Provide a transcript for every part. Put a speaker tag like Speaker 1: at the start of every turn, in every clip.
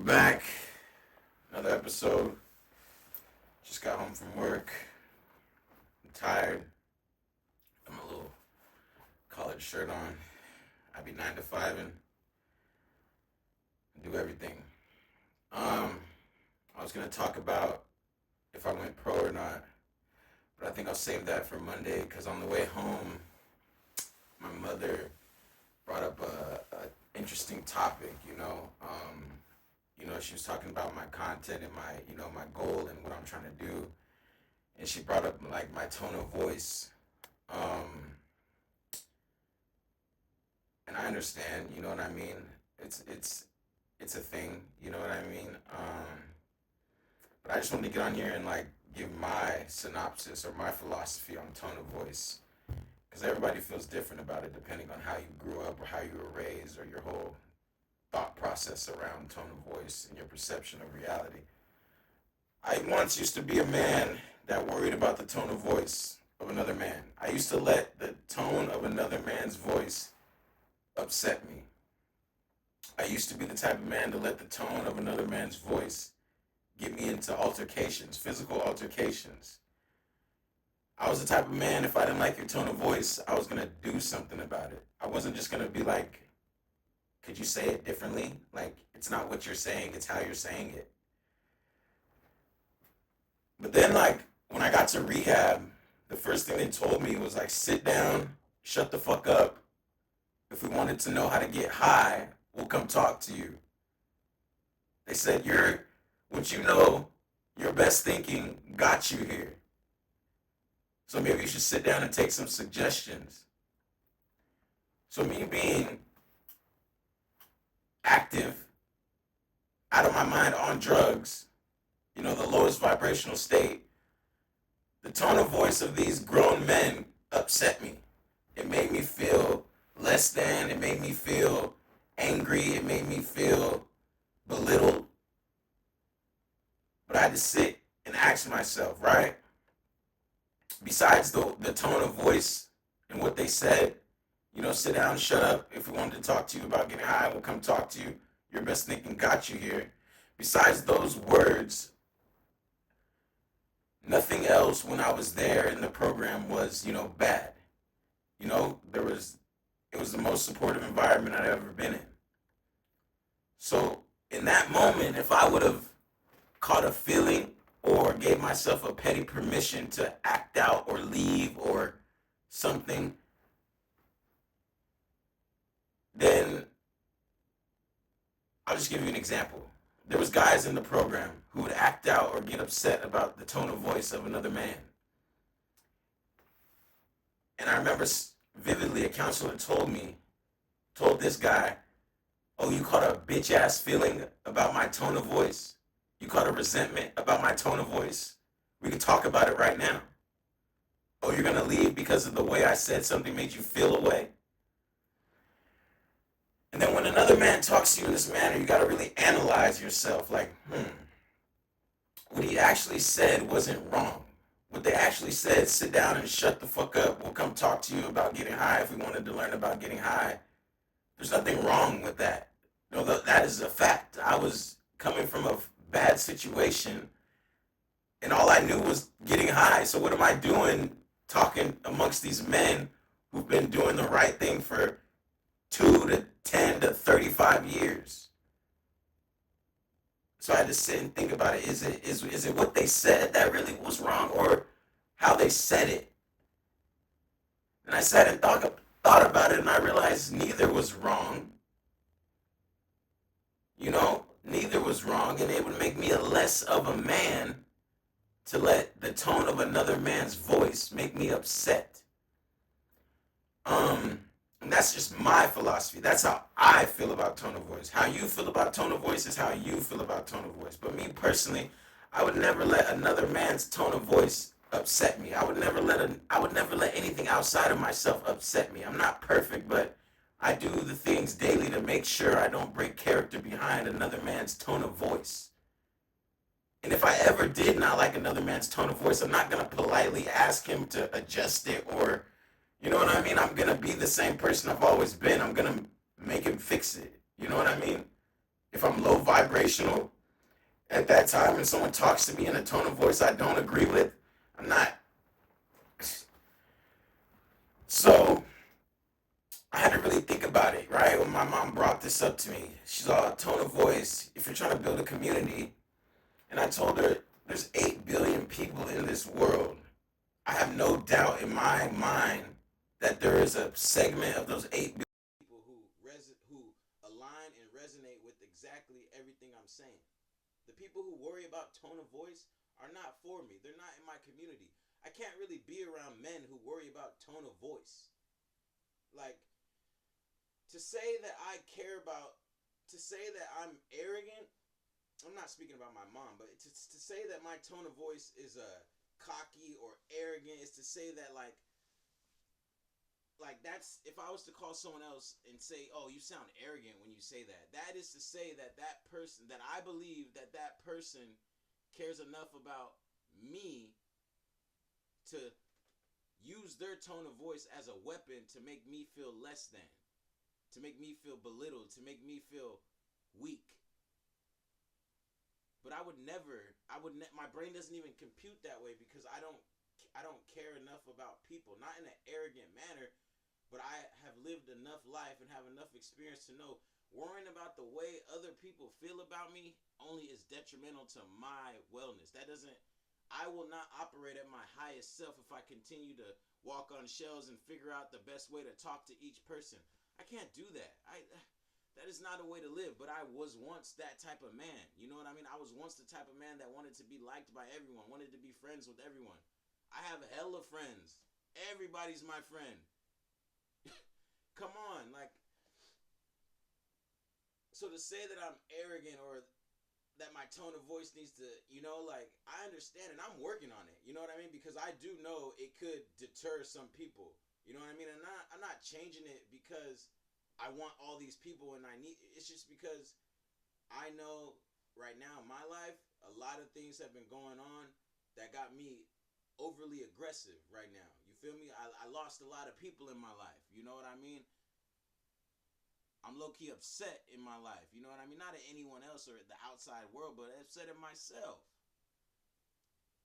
Speaker 1: back. Another episode. Just got home from work. I'm tired. I'm a little collared shirt on. I be 9 to 5 and do everything. I was gonna talk about if I went pro or not, but I think I'll save that for Monday because on the way home, my mother brought up a interesting topic. She was talking about my content and my goal and what I'm trying to do, and she brought up like my tone of voice. And I understand, you know what I mean. It's a thing, you know what I mean. But I just wanted to get on here and like give my synopsis or my philosophy on tone of voice, because everybody feels different about it depending on how you grew up or how you were raised or your whole thought process around tone of voice and your perception of reality. I once used to be a man that worried about the tone of voice of another man. I used to let the tone of another man's voice upset me. I used to be the type of man to let the tone of another man's voice get me into altercations, physical altercations. I was the type of man, if I didn't like your tone of voice, I was going to do something about it. I wasn't just going to be like, could you say it differently? Like, it's not what you're saying, it's how you're saying it. But then, like, when I got to rehab, the first thing they told me was, like, sit down, shut the fuck up. If we wanted to know how to get high, we'll come talk to you. They said, your best thinking got you here. So maybe you should sit down and take some suggestions. So me being active, out of my mind, on drugs, the lowest vibrational state, the tone of voice of these grown men upset me. It made me feel less than, it made me feel angry, it made me feel belittled. But I had to sit and ask myself, right? Besides the tone of voice and what they said, sit down, shut up. If we wanted to talk to you about getting high, we'll come talk to you. Your best thinking got you here. Besides those words, nothing else when I was there in the program was, bad. It was the most supportive environment I'd ever been in. So in that moment, if I would have caught a feeling or gave myself a petty permission to act out or leave or something, then I'll just give you an example. There was guys in the program who would act out or get upset about the tone of voice of another man. And I remember vividly a counselor told this guy, oh, you caught a bitch ass feeling about my tone of voice? You caught a resentment about my tone of voice? We can talk about it right now. Oh, you're going to leave because of the way I said something made you feel a way? And then when another man talks to you in this manner, you got to really analyze yourself. Like, what he actually said wasn't wrong. What they actually said, sit down and shut the fuck up. We'll come talk to you about getting high if we wanted to learn about getting high. There's nothing wrong with that. No, that is a fact. I was coming from a bad situation, and all I knew was getting high. So what am I doing talking amongst these men who've been doing the right thing for 2 to 10 to 35 years? So I had to sit and think about it. Is it what they said that really was wrong, or how they said it? And I sat and thought about it, and I realized neither was wrong. Neither was wrong, and it would make me a less of a man to let the tone of another man's voice make me upset. And that's just my philosophy. That's how I feel about tone of voice. How you feel about tone of voice is how you feel about tone of voice. But me personally, I would never let another man's tone of voice upset me. I would never let anything outside of myself upset me. I'm not perfect, but I do the things daily to make sure I don't break character behind another man's tone of voice. And if I ever did not like another man's tone of voice, I'm not going to politely ask him to adjust it or, you know what I mean? I'm going to be the same person I've always been. I'm going to make him fix it. You know what I mean? If I'm low vibrational at that time and someone talks to me in a tone of voice I don't agree with, I'm not. So I had to really think about it, right? When my mom brought this up to me, she's all tone of voice. If you're trying to build a community, and I told her there's 8 billion people in this world. I have no doubt in my mind that there is a segment of those 8 billion people who align and resonate with exactly everything I'm saying. The people who worry about tone of voice are not for me. They're not in my community. I can't really be around men who worry about tone of voice. Like, to say that I care about, to say that I'm arrogant, I'm not speaking about my mom, but to say that my tone of voice is cocky or arrogant is to say that like that's if I was to call someone else and say, "Oh, you sound arrogant when you say that." That is to say that that person that I believe that that person cares enough about me to use their tone of voice as a weapon to make me feel less than, to make me feel belittled, to make me feel weak. But my brain doesn't even compute that way because I don't care enough about people, not in an arrogant manner, but I have lived enough life and have enough experience to know worrying about the way other people feel about me only is detrimental to my wellness. I will not operate at my highest self if I continue to walk on shelves and figure out the best way to talk to each person. I can't do that. That is not a way to live, but I was once that type of man. You know what I mean? I was once the type of man that wanted to be liked by everyone, wanted to be friends with everyone. I have hella friends. Everybody's my friend. Come on, so to say that I'm arrogant or that my tone of voice needs to, I understand and I'm working on it. You know what I mean? Because I do know it could deter some people. You know what I mean? And I'm not changing it because I want all these people and it's just because I know right now in my life, a lot of things have been going on that got me overly aggressive right now. You feel me? I lost a lot of people in my life. You know what I mean? I'm low-key upset in my life. You know what I mean? Not at anyone else or at the outside world, but upset at myself.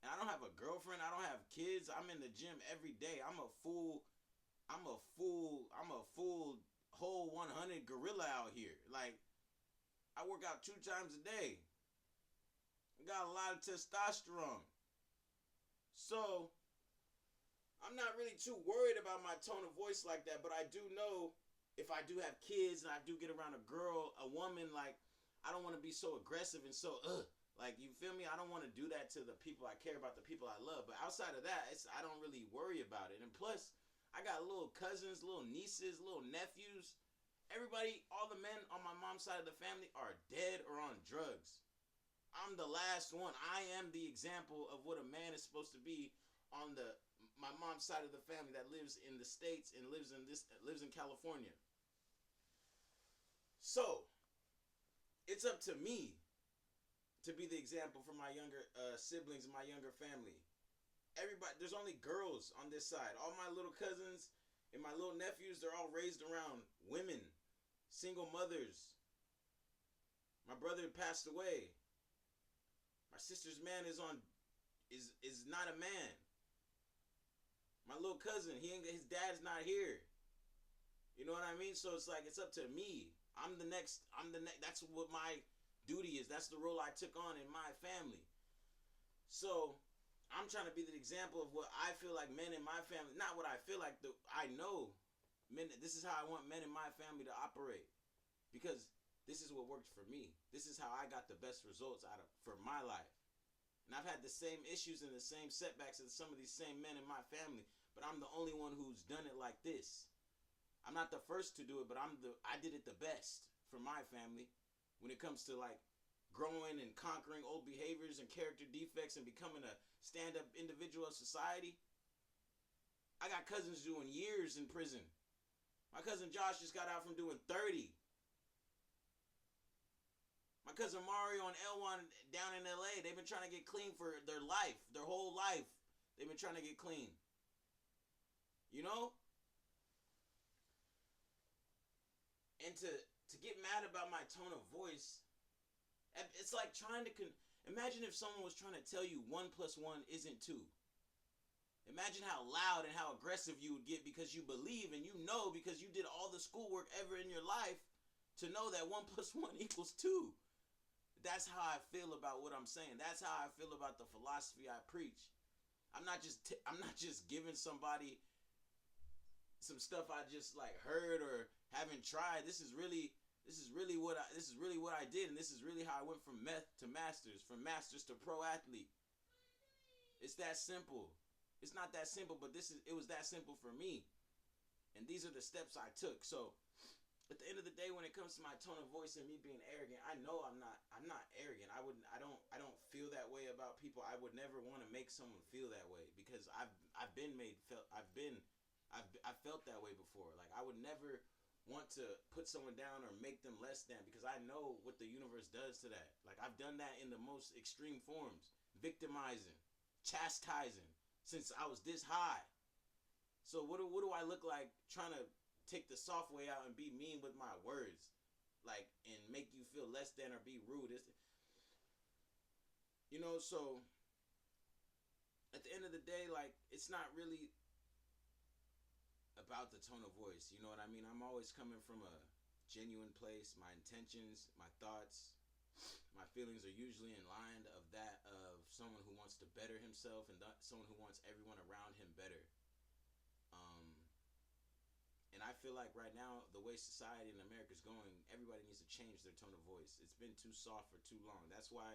Speaker 1: And I don't have a girlfriend. I don't have kids. I'm in the gym every day. I'm a full whole 100 gorilla out here. Like, I work out 2 times a day. I got a lot of testosterone. So, I'm not really too worried about my tone of voice like that, but I do know if I do have kids and I do get around a girl, a woman, like, I don't want to be so aggressive and so, like, you feel me? I don't want to do that to the people I care about, the people I love. But outside of that, I don't really worry about it. And plus, I got little cousins, little nieces, little nephews. Everybody, all the men on my mom's side of the family are dead or on drugs. I'm the last one. I am the example of what a man is supposed to be on my mom's side of the family that lives in the States and lives in California. So, it's up to me to be the example for my younger siblings and my younger family. Everybody, there's only girls on this side. All my little cousins and my little nephews, they're all raised around women, single mothers. My brother passed away. My sister's man is not a man. My little cousin, his dad's not here. You know what I mean? So it's like it's up to me. I'm the next. That's what my duty is. That's the role I took on in my family. So I'm trying to be the example of what I feel like men in my family. Not what I feel like. I know men. This is how I want men in my family to operate because this is what worked for me. This is how I got the best results for my life. And I've had the same issues and the same setbacks as some of these same men in my family, but I'm the only one who's done it like this. I'm not the first to do it, but I did it the best for my family when it comes to like growing and conquering old behaviors and character defects and becoming a stand-up individual of society. I got cousins doing years in prison. My cousin Josh just got out from doing 30. My cousin Mario and L1 down in LA, they've been trying to get clean for their life, their whole life. They've been trying to get clean. You know? And to get mad about my tone of voice,
Speaker 2: It's like trying to imagine if someone was trying to tell you 1 + 1 isn't 2. Imagine how loud and how aggressive you would get because you believe and you know because you did all the schoolwork ever in your life to know that 1 + 1 equals 2. That's how I feel about what I'm saying. That's how I feel about the philosophy I preach. I'm not just giving somebody some stuff I just like heard or haven't tried. This is really what I did, and this is really how I went from meth to masters, from masters to pro athlete. It's that simple. It's not that simple, but it was that simple for me. And these are the steps I took. So at the end of the day, when it comes to my tone of voice and me being arrogant, I know I'm not arrogant. I don't feel that way about people. I would never want to make someone feel that way because I've felt that way before. Like I would never want to put someone down or make them less than because I know what the universe does to that. Like I've done that in the most extreme forms, victimizing, chastising since I was this high. So what do I look like trying to take the soft way out and be mean with my words, like and make you feel less than or be rude? So at the end of the day, like it's not really about the tone of voice. You know what I mean? I'm always coming from a genuine place. My intentions, my thoughts, my feelings are usually in line of that of someone who wants to better himself and someone who wants everyone around him better. And I feel like right now, the way society in America is going, everybody needs to change their tone of voice. It's been too soft for too long. That's why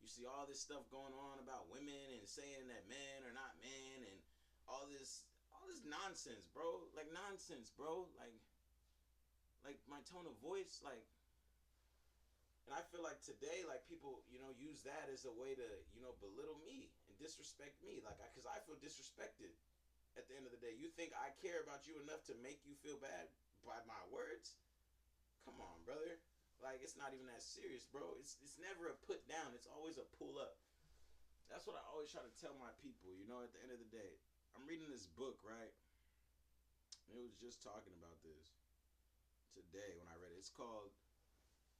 Speaker 2: you see all this stuff going on about women and saying that men are not men and all this nonsense, bro. Like nonsense, bro. Like my tone of voice, like, and I feel like today, like people, use that as a way to, belittle me and disrespect me, like, because I feel disrespected. At the end of the day, you think I care about you enough to make you feel bad by my words? Come on, brother. Like it's not even that serious, bro. It's never a put down. It's always a pull up. That's what I always try to tell my people. At the end of the day, I'm reading this book, right? And it was just talking about this today when I read it. It's called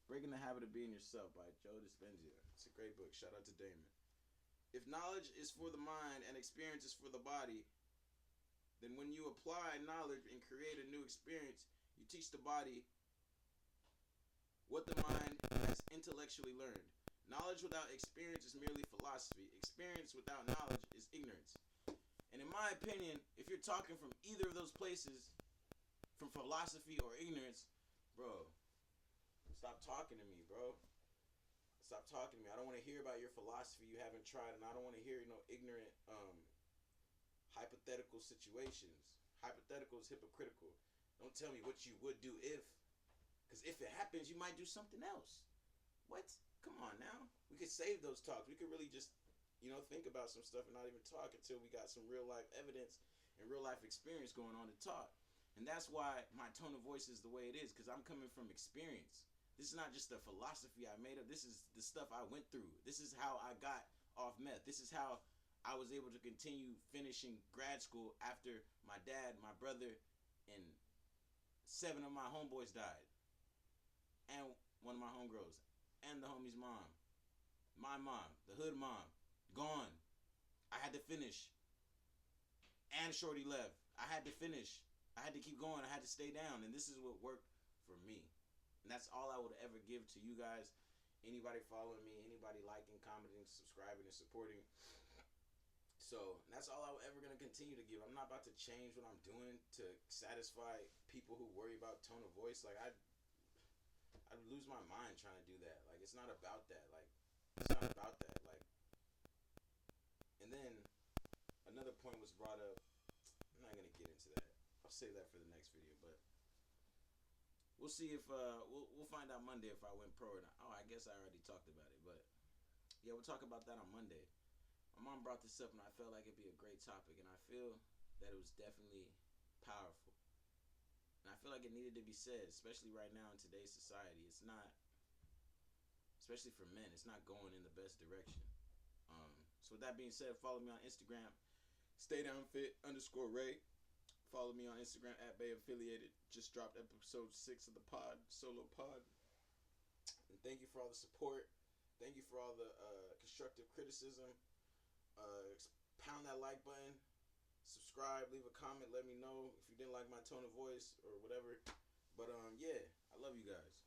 Speaker 2: "Breaking the Habit of Being Yourself" by Joe Dispenza. It's a great book. Shout out to Damon. If knowledge is for the mind and experience is for the body, then when you apply knowledge and create a new experience, you teach the body what the mind has intellectually learned. Knowledge without experience is merely philosophy. Experience without knowledge is ignorance. And in my opinion, if you're talking from either of those places, from philosophy or ignorance, bro, stop talking to me, bro. Stop talking to me. I don't want to hear about your philosophy you haven't tried, and I don't want to hear, ignorant hypothetical situations. Hypothetical is hypocritical. Don't tell me what you would do if. Because if it happens, you might do something else. What? Come on now. We could save those talks. We could really just, think about some stuff and not even talk until we got some real life evidence and real life experience going on to talk. And that's why my tone of voice is the way it is, because I'm coming from experience. This is not just the philosophy I made up. This is the stuff I went through. This is how I got off meth. This is how I was able to continue finishing grad school after my dad, my brother, and 7 of my homeboys died. And one of my homegirls. And the homie's mom. My mom. The hood mom. Gone. I had to finish. And Shorty left. I had to finish. I had to keep going. I had to stay down. And this is what worked for me. And that's all I would ever give to you guys. Anybody following me. Anybody liking, commenting, subscribing, and supporting. So that's all I'm ever going to continue to give. I'm not about to change what I'm doing to satisfy people who worry about tone of voice. Like, I'd lose my mind trying to do that. Like, it's not about that. Like, it's not about that. Like, and then another point was brought up. I'm not going to get into that. I'll save that for the next video. But we'll see if, we'll find out Monday if I went pro or not. Oh, I guess I already talked about it. But, yeah, we'll talk about that on Monday. My mom brought this up, and I felt like it'd be a great topic, and I feel that it was definitely powerful. And I feel like it needed to be said, especially right now in today's society. It's not, especially for men, it's not going in the best direction. So with that being said, follow me on Instagram, staydownfit_Ray. Follow me on Instagram @BayAffiliated. Just dropped episode 6 of the pod, solo pod. And thank you for all the support. Thank you for all the constructive criticism. Pound that like button, subscribe, leave a comment, let me know if you didn't like my tone of voice or whatever. But yeah, I love you guys.